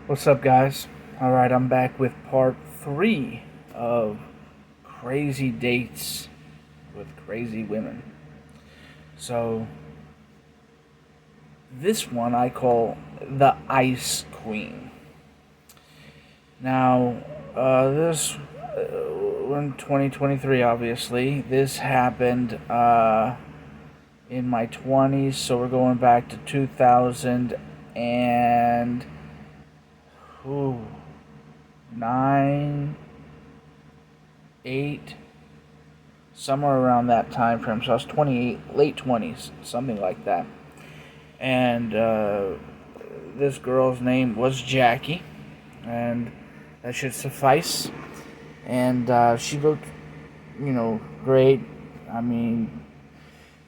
What's up, guys? Alright, I'm back with part 3 of crazy dates with crazy women. So, this one I call the Ice Queen. Now, this, we're in 2023, obviously. This happened in my 20s, so we're going back to 2000 and. Ooh, 9, 8, somewhere around that time frame. So I was 28, late 20s, something like that. And this girl's name was Jackie, and that should suffice. And she looked, great. I mean,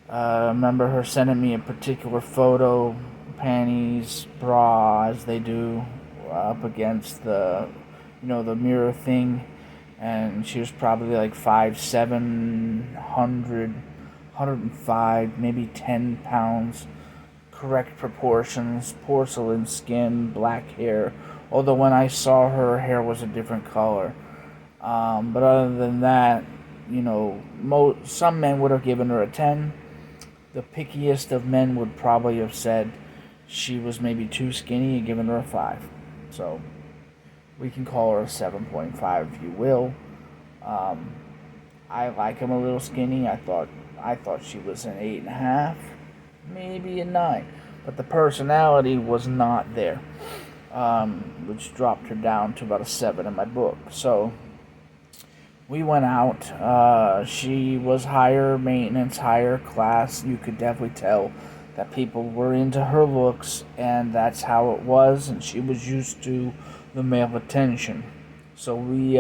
I remember her sending me a particular photo, panties, bra, as they do, up against the mirror thing, and she was probably like 5'7", 105, maybe 10 pounds, correct proportions, porcelain skin, black hair. Although when I saw her hair was a different color. But other than that, some men would have given her a 10. The pickiest of men would probably have said she was maybe too skinny and given her a 5. So we can call her a 7.5 if you will. Um, I like him a little skinny. I thought she was an 8.5, maybe a 9, but the personality was not there, which dropped her down to about a 7 in my book. So we went out. She was higher maintenance, higher class. You could definitely tell that people were into her looks, and that's how it was, and she was used to the male attention. So we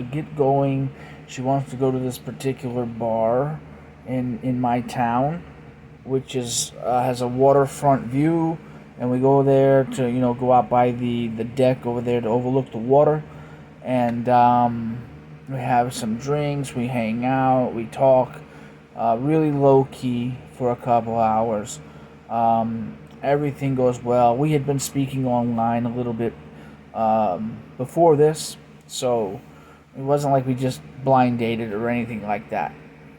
get going. She wants to go to this particular bar in my town, which is has a waterfront view, and we go there to go out by the deck over there to overlook the water, and we have some drinks, we hang out, we talk, really low key for a couple hours. Everything goes well. We had been speaking online a little bit before this, so it wasn't like we just blind dated or anything like that.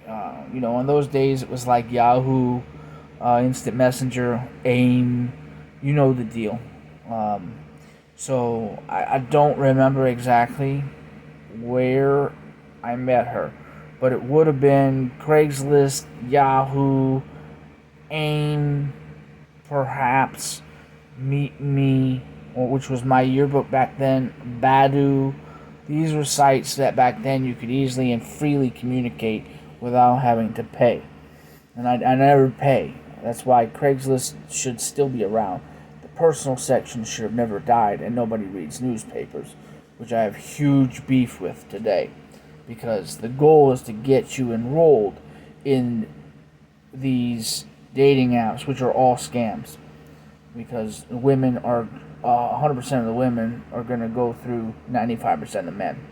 In those days it was like Yahoo, Instant Messenger, AIM, you know the deal. Um, so I don't remember exactly where I met her, but it would have been Craigslist, Yahoo, AIM, perhaps Meet Me, which was my yearbook back then, Badu. These were sites that back then you could easily and freely communicate without having to pay. And I never pay. That's why Craigslist should still be around. The personal section should have never died, and nobody reads newspapers, which I have huge beef with today. Because the goal is to get you enrolled in these dating apps, which are all scams. Because women are 100% of the women are going to go through 95% of the men.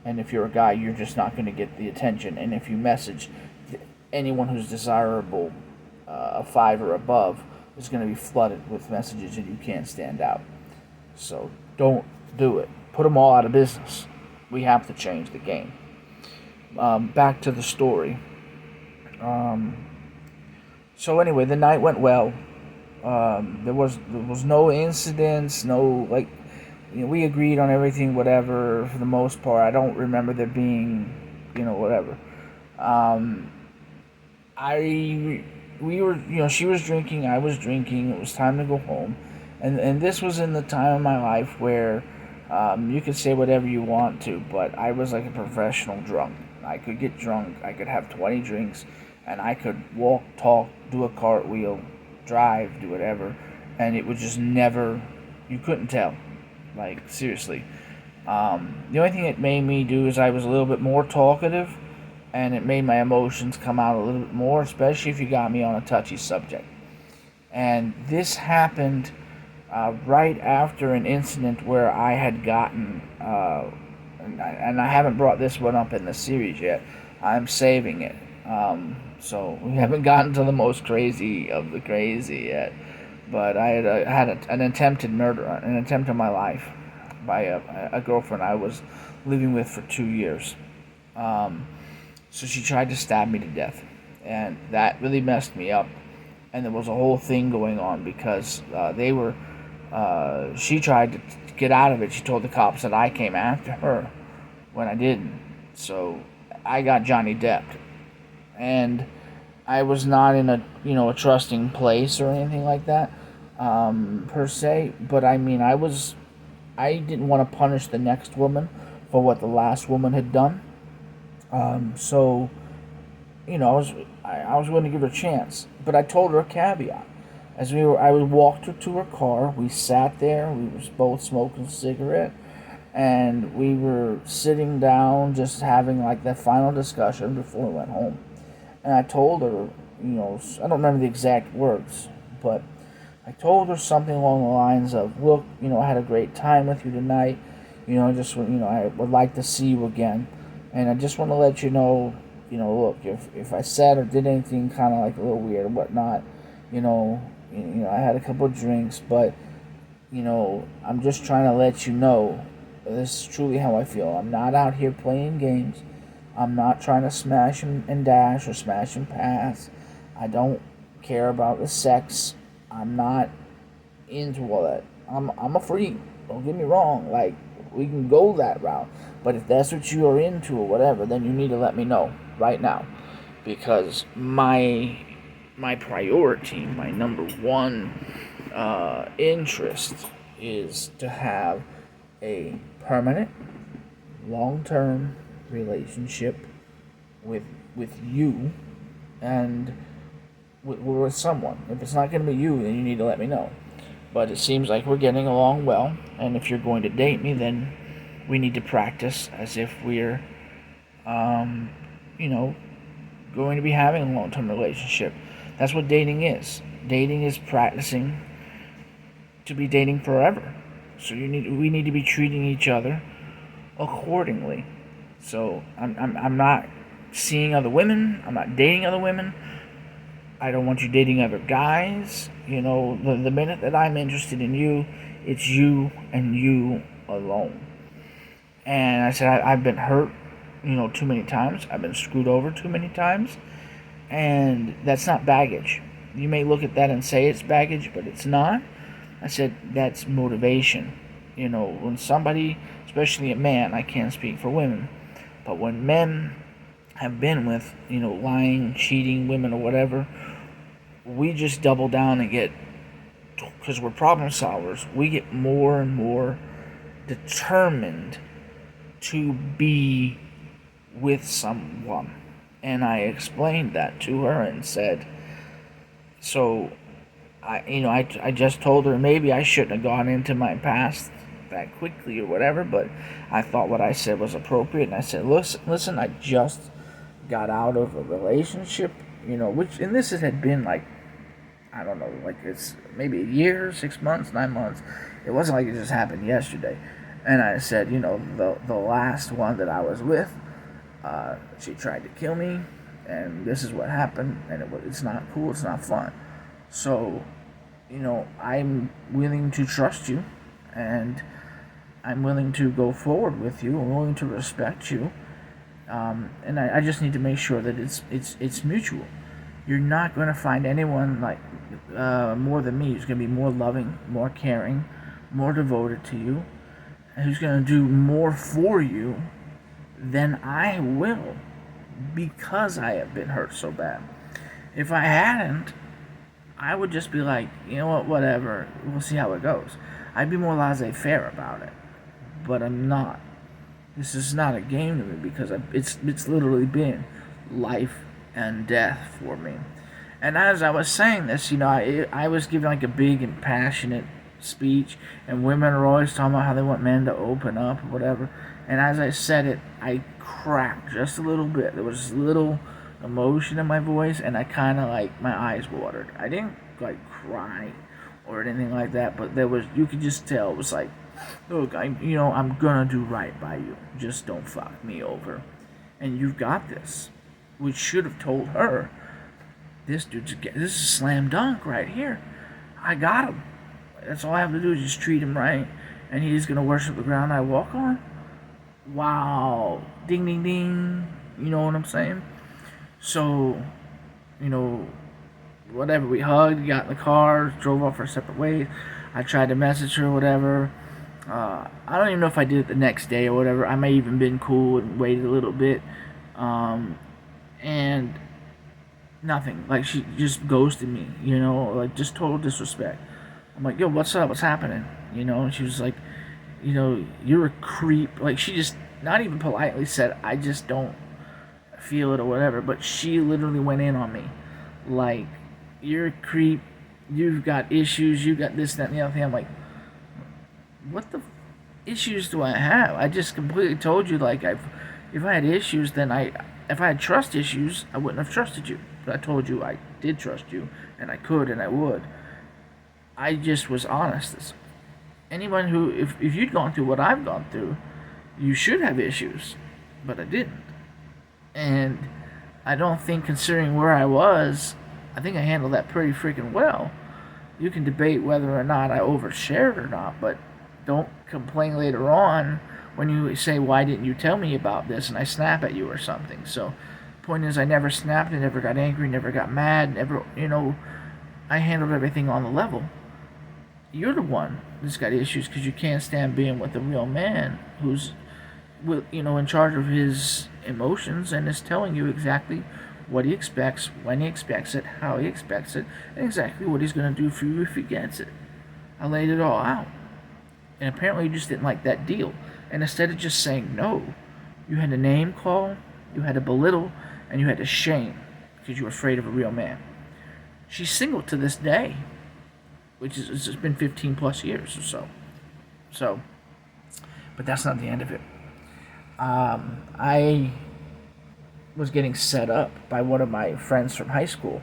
And if you're a guy, you're just not going to get the attention. And if you message anyone who's desirable, a 5 or above, is going to be flooded with messages and you can't stand out. So don't do it. Put them all out of business. We have to change the game. Back to the story. Um, so anyway, the night went well. There was no incidents, no like we agreed on everything, whatever. For the most part, I don't remember there being, whatever. Um, I we were, she was drinking, I was drinking. It was time to go home, and this was in the time of my life where you could say whatever you want to, but I was like a professional drunk. I could get drunk. I could have 20 drinks, and I could walk, talk, do a cartwheel, drive, do whatever, and it was just never. You couldn't tell, like seriously. The only thing it made me do is I was a little bit more talkative, and it made my emotions come out a little bit more, especially if you got me on a touchy subject. And this happened right after an incident where I had gotten, and I haven't brought this one up in the series yet. I'm saving it. So we haven't gotten to the most crazy of the crazy yet. but I had an attempted murder, an attempt on my life by a girlfriend I was living with for 2 years. Um, so she tried to stab me to death, and that really messed me up. And there was a whole thing going on because they were. She tried to get out of it. She told the cops that I came after her when I didn't. So I got Johnny Depp, and I was not in a trusting place or anything like that per se. But I mean, I didn't want to punish the next woman for what the last woman had done. So I was going to give her a chance, but I told her a caveat. I walked her to her car. We sat there. We were both smoking a cigarette, and we were sitting down, just having like that final discussion before we went home. And I told her, I don't remember the exact words, but I told her something along the lines of, "Look, I had a great time with you tonight. I would like to see you again, and I just want to let you know, look, if I said or did anything kind of like a little weird or whatnot, you know, I had a couple of drinks, but I'm just trying to let you know this is truly how I feel. I'm not out here playing games. I'm not trying to smash and dash or smash and pass. I don't care about the sex. I'm not into all that. I'm a freak. Don't get me wrong. Like, we can go that route. But if that's what you are into or whatever, then you need to let me know right now, because my priority, my number one interest is to have a permanent, long-term relationship with you and with someone. If it's not going to be you, then you need to let me know. But it seems like we're getting along well, and if you're going to date me, then we need to practice as if we're, um, you know, going to be having a long-term relationship. That's what dating is. Dating is practicing to be dating forever. So we need to be treating each other accordingly. So I'm not seeing other women. I'm not dating other women. I don't want you dating other guys. The minute that I'm interested in you, it's you and you alone. And I said, I've been hurt, too many times. I've been screwed over too many times. And that's not baggage. You may look at that and say it's baggage, but it's not. I said, that's motivation. When somebody, especially a man, I can't speak for women, but when men have been with, lying, cheating women or whatever, we just double down and because we're problem solvers, we get more and more determined to be with someone. And I explained that to her and said, so I just told her maybe I shouldn't have gone into my past that quickly or whatever, but I thought what I said was appropriate. And I said, listen, I just got out of a relationship, and this had been like, I don't know, like it's maybe a year, 6 months, 9 months. It wasn't like it just happened yesterday. And I said, the last one that I was with, she tried to kill me, and this is what happened, and it's not cool, it's not fun. So, I'm willing to trust you, and I'm willing to go forward with you. I'm willing to respect you, and I just need to make sure that it's mutual. You're not going to find anyone like more than me who's going to be more loving, more caring, more devoted to you, and who's going to do more for you than I will, because I have been hurt so bad. If I hadn't, I would just be like, you know what, whatever, we'll see how it goes. I'd be more laissez-faire about it, but I'm not. This is not a game to me, because it's literally been life and death for me. And as I was saying this, I was giving like a big and passionate speech, and women are always talking about how they want men to open up or whatever. And as I said it, I cracked just a little bit. There was a little emotion in my voice, and I kind of like, my eyes watered. I didn't like cry or anything like that, but you could just tell it was like, look, I'm gonna do right by you. Just don't fuck me over. And you've got this. We should have told her, this is a slam dunk right here. I got him. That's all I have to do is just treat him right, and he's gonna worship the ground I walk on. Wow, ding ding ding. You know what I'm saying? So, you know, whatever. We hugged, got in the car, drove off our separate ways. I tried to message her, whatever. I don't even know if I did it the next day or whatever. I may even been cool and waited a little bit, and nothing. Like she just ghosted me, like just total disrespect. I'm like, yo, what's up? What's happening? And she was like, you're a creep. Like she just not even politely said, I just don't feel it or whatever. But she literally went in on me, like, you're a creep. You've got issues. You got this, that, and the other thing. I'm like, what the issues do I have? I just completely told you, like, if I had issues, then if I had trust issues, I wouldn't have trusted you. But I told you I did trust you, and I could, and I would. I just was honest. Anyone who, if you'd gone through what I've gone through, you should have issues, but I didn't. And I don't think, considering where I was, I think I handled that pretty freaking well. You can debate whether or not I overshared or not, but don't complain later on when you say, why didn't you tell me about this, and I snap at you or something. So point is, I never snapped, I never got angry, never got mad, never, I handled everything on the level. You're the one that's got issues because you can't stand being with a real man who's, in charge of his emotions and is telling you exactly what he expects, when he expects it, how he expects it, and exactly what he's going to do for you if he gets it. I laid it all out. And apparently you just didn't like that deal. And instead of just saying no, you had to name call, you had to belittle, and you had to shame because you were afraid of a real man. She's single to this day, which is, it's been 15 plus years or so. So, but that's not the end of it. I was getting set up by one of my friends from high school.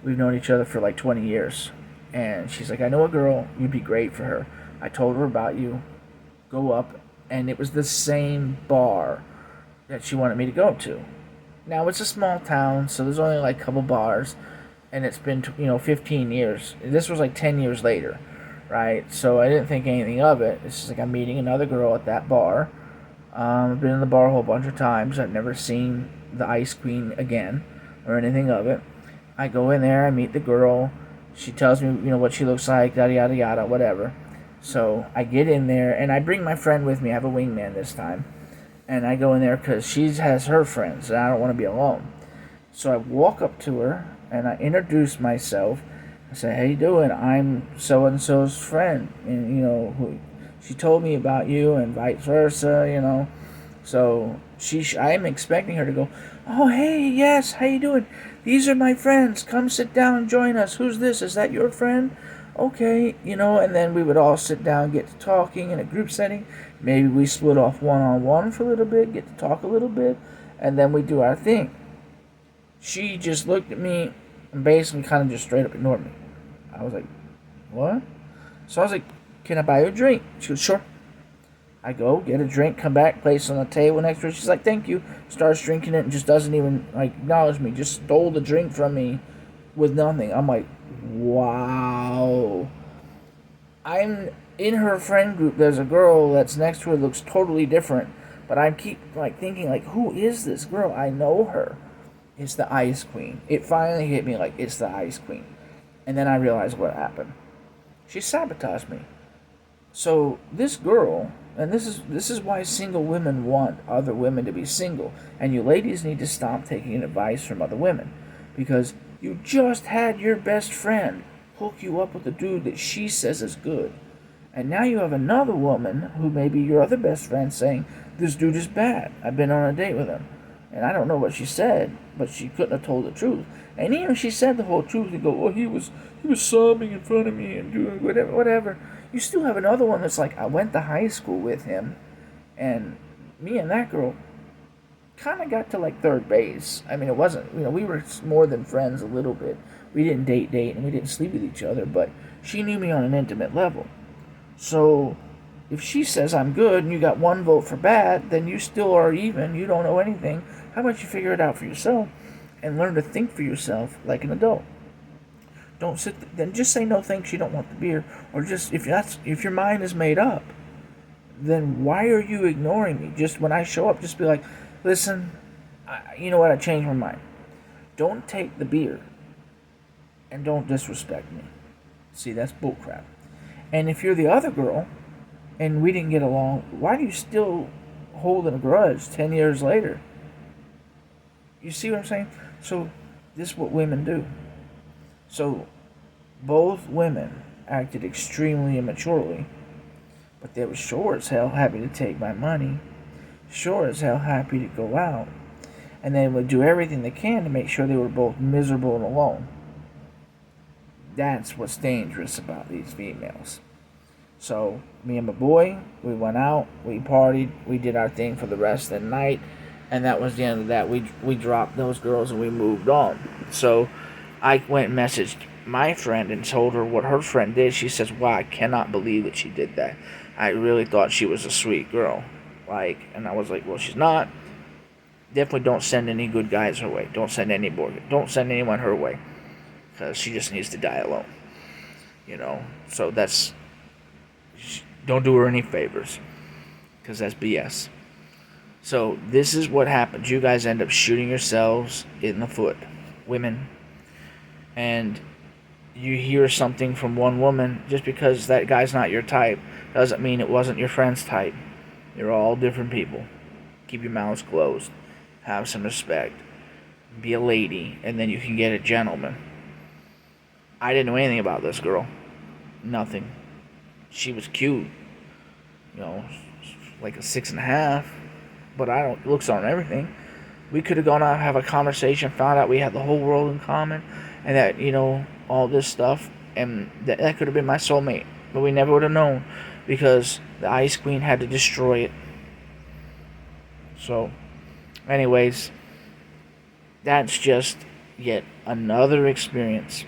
We've known each other for like 20 years. And she's like, I know a girl, you'd be great for her. I told her about you. Go up. And it was the same bar that she wanted me to go to. Now, it's a small town, so there's only like a couple bars. And it's been, 15 years. This was like 10 years later, right? So I didn't think anything of it. It's just like I'm meeting another girl at that bar. I've been in the bar a whole bunch of times. I've never seen the Ice Queen again or anything of it. I go in there, I meet the girl. She tells me, what she looks like, yada, yada, yada, whatever. So I get in there, and I bring my friend with me. I have a wingman this time. And I go in there because she has her friends, and I don't want to be alone. So I walk up to her, and I introduce myself. I say, how you doing? I'm so-and-so's friend. And, she told me about you and vice versa, So I'm expecting her to go, oh, hey, yes, how you doing? These are my friends. Come sit down and join us. Who's this? Is that your friend? Okay, and then we would all sit down, get to talking in a group setting. Maybe we split off one-on-one for a little bit, get to talk a little bit, and then we do our thing. She just looked at me and basically kind of just straight up ignored me. I was like, what? So I was like, can I buy you a drink? She goes, sure. I go, get a drink, come back, place it on the table next to her. She's like, thank you. Starts drinking it and just doesn't even acknowledge me. Just stole the drink from me with nothing. I'm like, wow. I'm in her friend group. There's a girl that's next to her that looks totally different. But I keep thinking, who is this girl? I know her. It's the Ice Queen. It finally hit me it's the Ice Queen. And then I realized what happened. She sabotaged me. So this girl, and this is why single women want other women to be single, and you ladies need to stop taking advice from other women, because you just had your best friend hook you up with a dude that she says is good, and now you have another woman who may be your other best friend saying, this dude is bad, I've been on a date with him. And I don't know what she said, but she couldn't have told the truth. And even if she said the whole truth and go, oh, he was sobbing in front of me and doing whatever. You still have another one that's like, I went to high school with him, and me and that girl kind of got to third base. I mean, it wasn't, we were more than friends a little bit. We didn't date, and we didn't sleep with each other, but she knew me on an intimate level. So if she says I'm good and you got one vote for bad, then you still are even. You don't know anything. How about you figure it out for yourself and learn to think for yourself like an adult? Don't sit. Then just say no thanks. You don't want the beer, or just if your mind is made up, then why are you ignoring me? Just when I show up, just be like, listen, you know what? I changed my mind. Don't take the beer, and don't disrespect me. See, that's bullcrap. And if you're the other girl, and we didn't get along, why do you still holding a grudge 10 years later? You see what I'm saying? So this is what women do. So both women acted extremely immaturely, but they were sure as hell happy to take my money, sure as hell happy to go out, and they would do everything they can to make sure they were both miserable and alone. That's what's dangerous about these females. So me and my boy, we went out, we partied, we did our thing for the rest of the night, and that was the end of that. We dropped those girls and we moved on. So I went and messaged my friend and told her what her friend did. She says, wow, I cannot believe that she did that. I really thought she was a sweet girl. And I was like, well, she's not. Definitely don't send any good guys her way. Don't send anyone her way. Because she just needs to die alone. So don't do her any favors. Because that's BS. So this is what happens. You guys end up shooting yourselves in the foot. Women. And you hear something from one woman, just because that guy's not your type doesn't mean it wasn't your friend's type. You're all different people. Keep your mouths closed. Have some respect. Be a lady, and then you can get a gentleman. I didn't know anything about this girl. Nothing. She was cute. Like a 6.5. But looks on everything. We could have gone out and have a conversation, found out we had the whole world in common, and that, all this stuff, and that could have been my soulmate. But we never would have known, because the Ice Queen had to destroy it. So, anyways, that's just yet another experience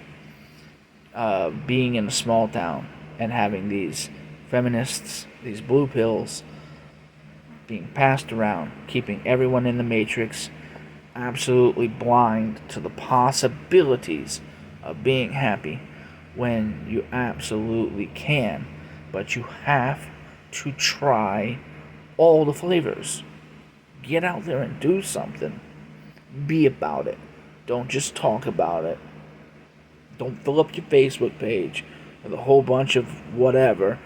being in a small town and having these feminists, these blue pills, being passed around, keeping everyone in the matrix absolutely blind to the possibilities of being happy when you absolutely can. But you have to try all the flavors. Get out there and do something. Be about it. Don't just talk about it. Don't fill up your Facebook page with a whole bunch of whatever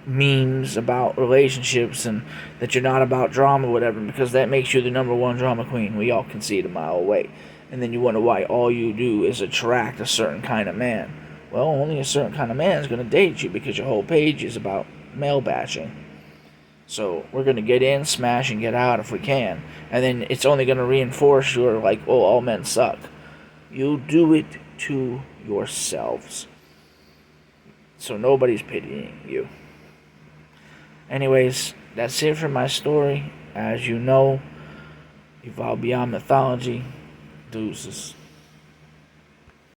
memes about relationships and that you're not about drama or whatever, because that makes you the number one drama queen. We all can see it a mile away. And then you wonder why all you do is attract a certain kind of man. Well, only a certain kind of man is going to date you, because your whole page is about male bashing. So we're going to get in, smash, and get out if we can. And then it's only going to reinforce your, all men suck. You do it to yourselves. So nobody's pitying you. Anyways, that's it for my story. As you know, evolve beyond mythology. Deuces.